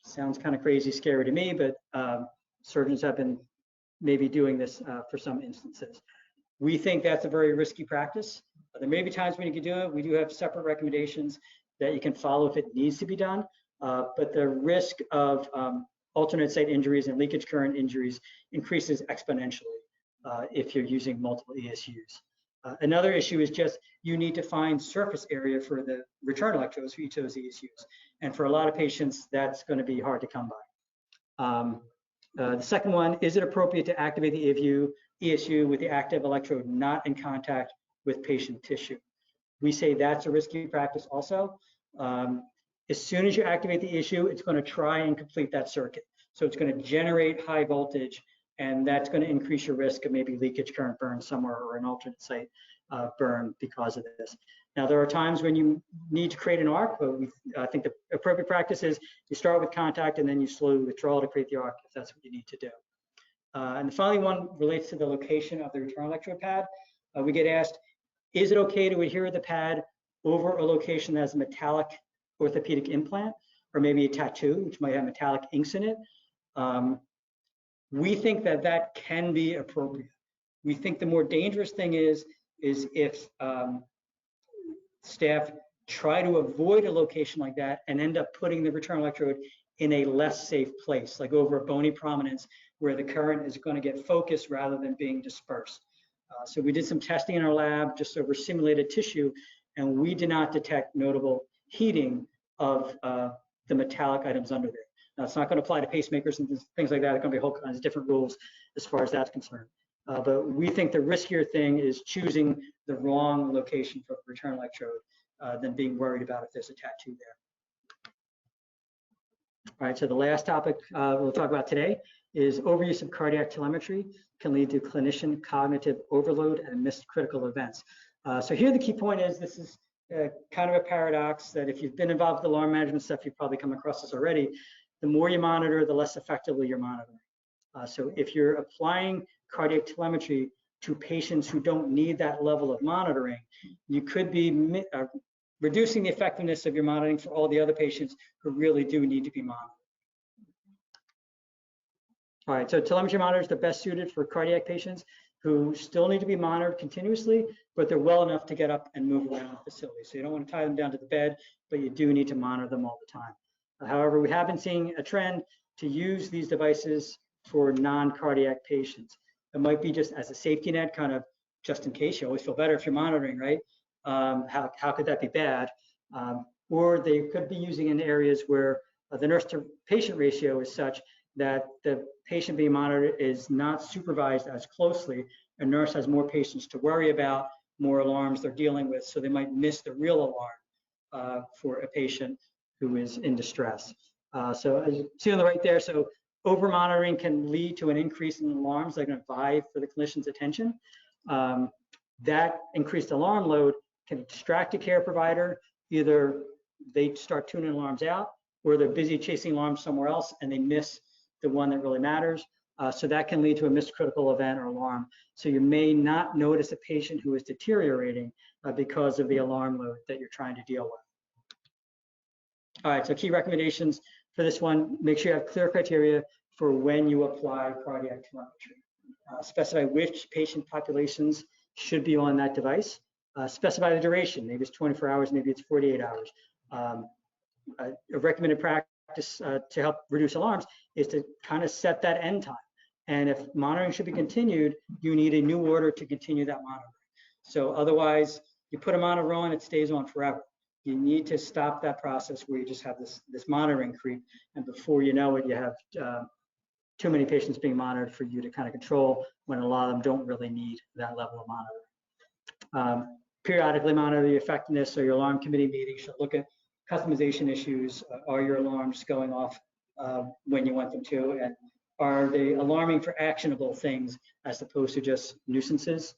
Sounds kind of crazy, scary to me, but surgeons have been maybe doing this for some instances. We think that's a very risky practice. There may be times when you can do it. We do have separate recommendations that you can follow if it needs to be done, but the risk of alternate site injuries and leakage current injuries increases exponentially if you're using multiple ESUs. Another issue is just you need to find surface area for the return electrodes for each of those ESUs. And for a lot of patients, that's going to be hard to come by. The second one, is it appropriate to activate the ESU with the active electrode not in contact with patient tissue? We say that's a risky practice also. As soon as you activate the ESU, it's going to try and complete that circuit. So it's going to generate high voltage, and that's going to increase your risk of maybe leakage current burn somewhere or an alternate site burn because of this. Now, there are times when you need to create an arc, but I think the appropriate practice is you start with contact and then you slowly withdraw to create the arc if that's what you need to do. And the final one relates to the location of the return electrode pad. We get asked, is it okay to adhere the pad over a location that has a metallic orthopedic implant or maybe a tattoo, which might have metallic inks in it? We think that that can be appropriate. We think the more dangerous thing is if staff try to avoid a location like that and end up putting the return electrode in a less safe place, like over a bony prominence where the current is going to get focused rather than being dispersed. So we did some testing in our lab just over simulated tissue, and we did not detect notable heating of the metallic items under there. Now, it's not going to apply to pacemakers and things like that. There are going to be a whole kinds of different rules as far as that's concerned. But we think the riskier thing is choosing the wrong location for the return electrode than being worried about if there's a tattoo there. All right, so the last topic we'll talk about today is overuse of cardiac telemetry can lead to clinician cognitive overload and missed critical events. So here the key point is this is kind of a paradox that if you've been involved with alarm management stuff, you've probably come across this already. The more you monitor, the less effectively you're monitoring. So if you're applying cardiac telemetry to patients who don't need that level of monitoring, you could be reducing the effectiveness of your monitoring for all the other patients who really do need to be monitored. All right, so telemetry monitors are best suited for cardiac patients who still need to be monitored continuously, but they're well enough to get up and move around the facility. So you don't want to tie them down to the bed, but you do need to monitor them all the time. However, we have been seeing a trend to use these devices for non-cardiac patients. It might be just as a safety net, kind of just in case. You always feel better if you're monitoring, right? How could that be bad? Or they could be using in areas where the nurse to patient ratio is such that the patient being monitored is not supervised as closely. A nurse has more patients to worry about, more alarms they're dealing with, so they might miss the real alarm for a patient who is in distress. So as you see on the right there, so over monitoring can lead to an increase in alarms that are going to vie for the clinician's attention. That increased alarm load can distract a care provider. Either they start tuning alarms out, or they're busy chasing alarms somewhere else and they miss the one that really matters. So that can lead to a missed critical event or alarm. So you may not notice a patient who is deteriorating because of the alarm load that you're trying to deal with. All right, so key recommendations for this one: make sure you have clear criteria for when you apply cardiac telemetry. Specify which patient populations should be on that device. Specify the duration. Maybe it's 24 hours, maybe it's 48 hours. A recommended practice to help reduce alarms is to kind of set that end time. And if monitoring should be continued, you need a new order to continue that monitoring. So otherwise, you put a monitor on, it stays on forever. You need to stop that process where you just have this monitoring creep, and before you know it, you have too many patients being monitored for you to kind of control, when a lot of them don't really need that level of monitoring. Periodically monitor the effectiveness. So your alarm committee meeting should look at customization issues. Are your alarms going off when you want them to? And are they alarming for actionable things as opposed to just nuisances?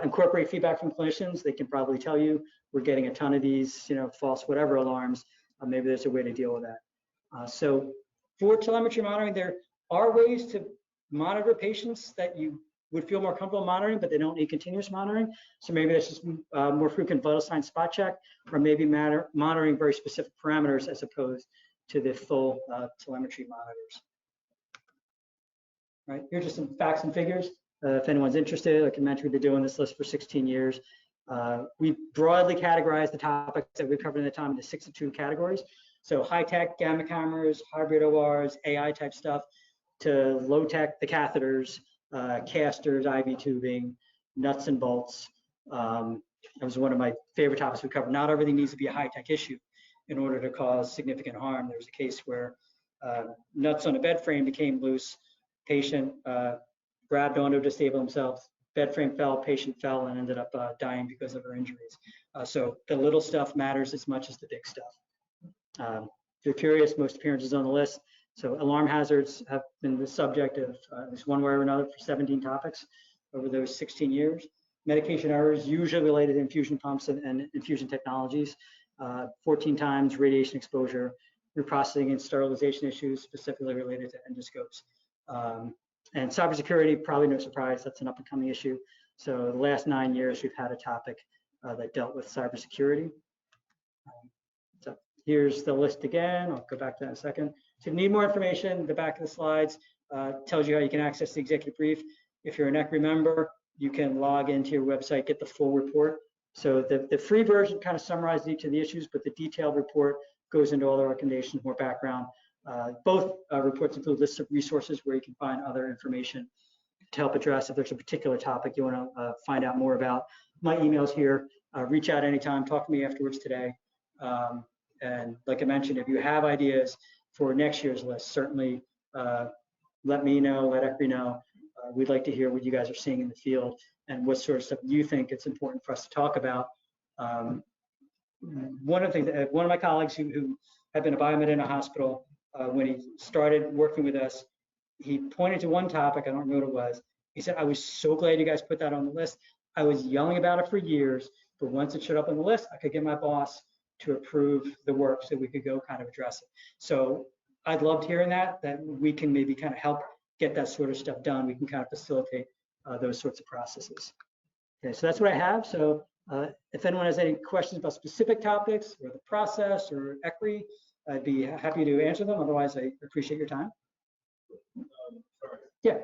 Incorporate feedback from clinicians. They can probably tell you, we're getting a ton of these, false whatever alarms. Maybe there's a way to deal with that. So for telemetry monitoring, there are ways to monitor patients that you would feel more comfortable monitoring, but they don't need continuous monitoring. So maybe that's just more frequent vital sign spot check, or maybe monitoring very specific parameters as opposed to the full telemetry monitors. Right, here's just some facts and figures. If anyone's interested, like I mentioned, we've been doing this list for 16 years. We broadly categorize the topics that we've covered in the time into 62 categories. So high-tech gamma cameras, hybrid ORs, AI type stuff, to low-tech, the catheters, casters, IV tubing, nuts and bolts. That was one of my favorite topics we covered. Not everything needs to be a high-tech issue in order to cause significant harm. There was a case where nuts on a bed frame became loose. Patient grabbed onto to stabilize themselves. Bed frame fell, patient fell, and ended up dying because of her injuries. So the little stuff matters as much as the big stuff. If you're curious, most appearances on the list. So alarm hazards have been the subject of at least one way or another for 17 topics over those 16 years. Medication errors, usually related to infusion pumps and infusion technologies. 14 times radiation exposure, reprocessing and sterilization issues specifically related to endoscopes. And cybersecurity, probably no surprise, that's an up and coming issue. So the last 9 years, we've had a topic that dealt with cybersecurity. So here's the list again. I'll go back to that in a second. So if you need more information, the back of the slides tells you how you can access the executive brief. If you're an ECRI member, you can log into your website, get the full report. So the free version kind of summarizes each of the issues, but the detailed report goes into all the recommendations, more background. Both reports include lists of resources where you can find other information to help address if there's a particular topic you want to find out more about. My email's here. Reach out anytime. Talk to me afterwards today. And like I mentioned, if you have ideas for next year's list, certainly let me know, let ECRI know. We'd like to hear what you guys are seeing in the field and what sort of stuff you think it's important for us to talk about. One of the things, one of my colleagues who had been a biomed in a hospital, when he started working with us, he pointed to one topic, I don't remember what it was. He said, I was so glad you guys put that on the list. I was yelling about it for years, but once it showed up on the list, I could get my boss to approve the work so we could go kind of address it. So I'd loved hearing that we can maybe kind of help get that sort of stuff done. We can kind of facilitate those sorts of processes. Okay, so that's what I have. So if anyone has any questions about specific topics or the process or ECRI, I'd be happy to answer them. Otherwise, I appreciate your time. Sorry. Yeah.